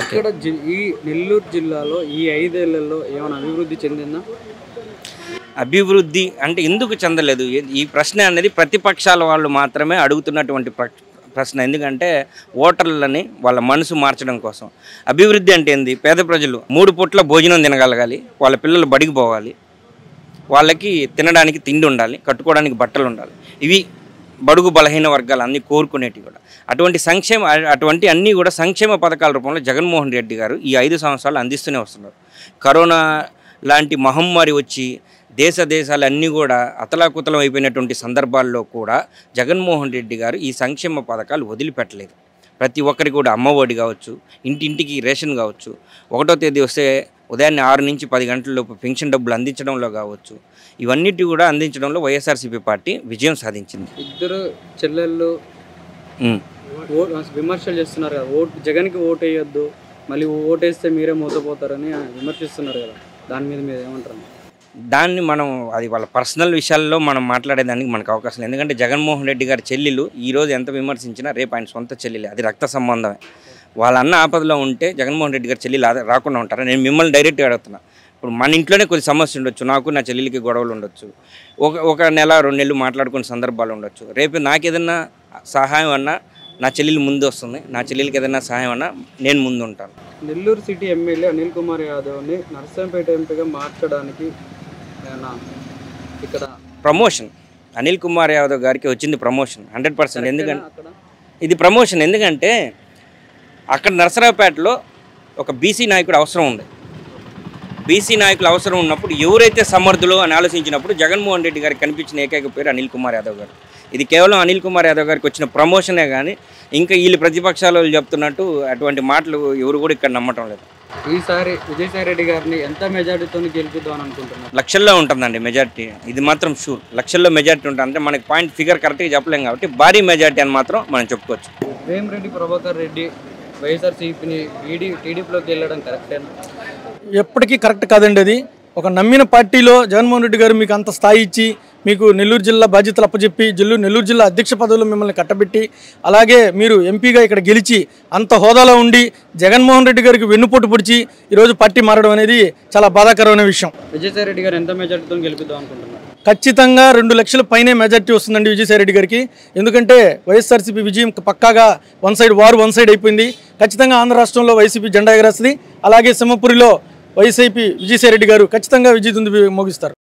ఇక్కడ ఈ నెల్లూరు జిల్లాలో ఈ 5 ఏళ్లలో ఏమైనా అభివృద్ధి చెందిందా? అభివృద్ధి అంటే ఎందుకు చెందలేదు? ఈ ప్రశ్న అనేది ప్రతిపక్షాల వాళ్ళు మాత్రమే అడుగుతున్నటువంటి ప్రశ్న. ఎందుకంటే ఓటర్లని వాళ్ళ మనసు మార్చడం కోసం. అభివృద్ధి అంటే ఏంది? పేద ప్రజలు 3 పూట్ల భోజనం తినగలగాలి, వాళ్ళ పిల్లలు బడికి పోవాలి, వాళ్ళకి తినడానికి తిండి ఉండాలి, కట్టుకోవడానికి బట్టలు ఉండాలి. ఇవి బడుగు బలహీన వర్గాలు అన్నీ కోరుకునేటివి కూడా. అటువంటి అన్నీ కూడా సంక్షేమ పథకాల రూపంలో జగన్మోహన్ రెడ్డి గారు ఈ 5 సంవత్సరాలు అందిస్తూనే వస్తున్నారు. కరోనా లాంటి మహమ్మారి వచ్చి దేశాలన్నీ కూడా అతలాకుతలం అయిపోయినటువంటి సందర్భాల్లో కూడా జగన్మోహన్ రెడ్డి గారు ఈ సంక్షేమ పథకాలు వదిలిపెట్టలేదు. ప్రతి ఒక్కరికి కూడా అమ్మఒడి కావచ్చు, ఇంటింటికి రేషన్ కావచ్చు, 1వ తేదీ వస్తే ఉదయాన్నే 6 నుంచి 10 గంటలలోపు పెన్షన్ డబ్బులు అందించడంలో కావచ్చు, ఇవన్నిటి కూడా అందించడంలో వైఎస్ఆర్సీపీ పార్టీ విజయం సాధించింది. ఇద్దరు చెల్లెళ్ళు విమర్శలు చేస్తున్నారు కదా, జగన్కి ఓటు వేయొద్దు, మళ్ళీ ఓటేస్తే మీరే మోసపోతారని విమర్శిస్తున్నారు కదా, దాని మీద మీరు ఏమంటారు? దాన్ని అది వాళ్ళ పర్సనల్ విషయాల్లో మనం మాట్లాడేదానికి మనకు అవకాశం లేదు. ఎందుకంటే జగన్మోహన్ రెడ్డి గారి చెల్లెలు ఈరోజు ఎంత విమర్శించినా రేపు ఆయన సొంత చెల్లెలే, అది రక్త సంబంధమే. వాళ్ళ అన్న ఆపదలో ఉంటే జగన్మోహన్ రెడ్డి గారి చెల్లెలు రాకుండా ఉంటారా? నేను మిమ్మల్ని డైరెక్ట్గా అడుగుతున్నా. ఇప్పుడు మన ఇంట్లోనే కొద్ది సమస్య ఉండొచ్చు, నాకు నా చెల్లెలికి గొడవలు ఉండొచ్చు, ఒక నెల 2 నెలలు మాట్లాడుకునే సందర్భాలు ఉండొచ్చు. రేపు నాకు ఏదన్నా సహాయం అన్నా నా చెల్లెలు ముందు వస్తుంది, నా చెల్లెలికి ఏదైనా సహాయం అన్నా నేను ముందు ఉంటాను. నెల్లూరు సిటీ ఎమ్మెల్యే అనిల్ కుమార్ యాదవ్ని నర్సంపేట ఎంపీగా మార్చడానికి ఇక్కడ ప్రమోషన్, అనిల్ కుమార్ యాదవ్ గారికి వచ్చింది ప్రమోషన్ 100%. ఎందుకంటే ఇది ప్రమోషన్, ఎందుకంటే అక్కడ నర్సరావుపేటలో ఒక బీసీ నాయకుడు అవసరం ఉంది. బీసీ నాయకులు అవసరం ఉన్నప్పుడు ఎవరైతే సమర్థులు అని ఆలోచించినప్పుడు జగన్మోహన్ రెడ్డి గారికి కనిపించిన ఏకైక పేరు అనిల్ కుమార్ యాదవ్ గారు. ఇది కేవలం అనిల్ కుమార్ యాదవ్ గారికి వచ్చిన ప్రమోషనే కానీ ఇంకా వీళ్ళు ప్రతిపక్షాలు చెప్తున్నట్టు అటువంటి మాటలు ఎవరు కూడా ఇక్కడ నమ్మటం లేదు. ఈసారి విజయసాయి రెడ్డి గారిని ఎంత మెజారిటీతో గెలిపిద్దామని అనుకుంటున్నారు? లక్షల్లో ఉంటుందండి మెజారిటీ, ఇది మాత్రం షూర్. లక్షల్లో మెజారిటీ ఉంటుంది. అంటే మనకి పాయింట్ ఫిగర్ కరెక్ట్గా చెప్పలేం కాబట్టి భారీ మెజారిటీ అని మాత్రం మనం చెప్పుకోవచ్చు. వేమిరెడ్డి ప్రభాకర్ రెడ్డి వైఎస్ఆర్సీపీని టీడీపీలోకి వెళ్ళడం కరెక్టేనా? ఎప్పటికీ కరెక్ట్ కాదండి. అది ఒక నమ్మిన పార్టీలో జగన్మోహన్ రెడ్డి గారు మీకు అంత స్థాయి ఇచ్చి మీకు నెల్లూరు జిల్లా బాధ్యతలు అప్పచెప్పి నెల్లూరు జిల్లా అధ్యక్ష పదవిలో మిమ్మల్ని కట్టబెట్టి అలాగే మీరు ఎంపీగా ఇక్కడ గెలిచి అంత హోదాలో ఉండి జగన్మోహన్ రెడ్డి గారికి వెన్నుపోటు పొడిచి ఈరోజు పార్టీ మారడం అనేది చాలా బాధాకరమైన విషయం. విజయసాయి రెడ్డి గారు ఎంత మెజారిటీతో గెలిపిద్దాం అనుకుంటున్నారు? ఖచ్చితంగా 2 లక్షల పైనే మెజారిటీ వస్తుందండి విజయసాయి రెడ్డి గారికి. ఎందుకంటే వైఎస్ఆర్సీపీ విజయం పక్కాగా వన్ సైడ్ అయిపోయింది. ఖచ్చితంగా ఆంధ్ర రాష్ట్రంలో వైసీపీ జెండా ఎగరేస్తుంది. అలాగే సింహపురిలో వైసీపీ విజయసాయి రెడ్డి గారు ఖచ్చితంగా విజయదుందు మోగిస్తారు.